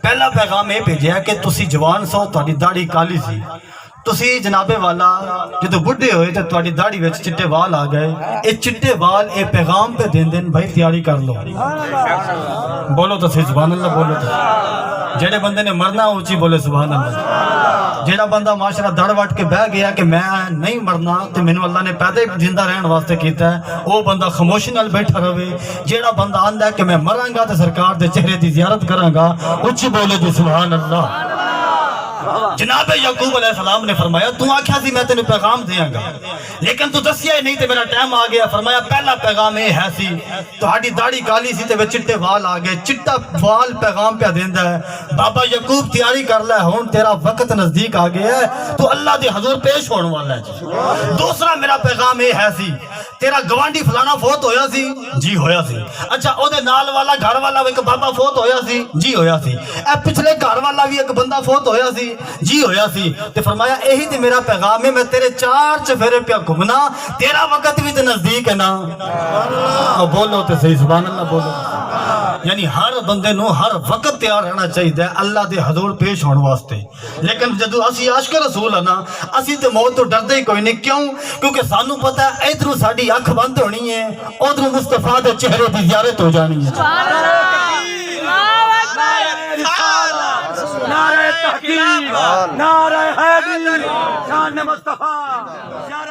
پہلا پیغام یہ بھیجا کہ تسی جوان سو تہاڈی داڑھی کالی سی، تسی جنابے والا جدو بڈھے ہوئے تو تہاڈی داڑھی وچ چٹے وال آ گئے، اے چٹے وال اے پیغام پہ دین دین بھائی تیاری کر لو۔ بولو تو صحیح سبحان اللہ بولو تو، جڑے بندے نے مرنا اونچی بولے سبحان اللہ۔ جڑا بندہ معاشرہ دڑ وٹ کے بہ گیا کہ میں نہیں مرنا تے مینوں اللہ نے پیدا ہی زندہ رہن واسطے کیتا ہے، وہ بندہ خاموشی نال بیٹھا رہے۔ جڑا بندہ آندا ہے کہ میں مراں گا تے سرکار دے چہرے دی زیارت کراں گا، اونچی بولے جی سبحان اللہ۔ جناب یعقوب علیہ السلام نے فرمایا تو آکھیا سی میں تینوں پیغام دیاں گا لیکن تو دسیا ہی نہیں تے میرا ٹائم آ گیا۔ فرمایا پہلا پیغام یہ ہے سی تہاڈی داڑھی کالی سی تے چٹے وال آ گئے، چٹا وال پیغام پہ دیندا ہے بابا یعقوب تیاری کر لے ہن تیرا وقت نزدیک آ گیا ہے، تو اللہ دے حضور پیش ہونے والا ہے۔ دوسرا میرا پیغام یہ ہے سی تیرا گوانڈی فلانا فوت ہویا سی، جی ہویا سی۔ اچھا او دے نال والا گھر والا ایک بابا فوت ہویا سی، جی ہویا سی۔ اے پچھلے گھر والا بھی ایک بندہ فوت ہویا سی، جی ہویا سی۔ تے فرمایا یہی تے میرا پیغام ہے، میں تیرے چار چفیرے پہ گھومنا، تیرا وقت بھی تے نزدیک ہے نا۔ بولو تے صحیح سبحان اللہ بولو۔ یعنی ہر بندے نو ہر وقت تیار رہنا چاہیے اللہ دے حضور پیش ہونے واسطے۔ لیکن جدو اسی عاشق رسول ہے نا، اسی تے موت تو ڈردے ہی کوئی نہیں، کیوں؟ کیونکہ سانو پتہ ہے ادھروں ساڈی اکھ بند ہونی ہے، ادھروں مصطفیٰ دے چہرے دی زیارت ہو جانی ہے۔ نعرہ تحقیق، نعرہ حیدری، شان مصطفیٰ۔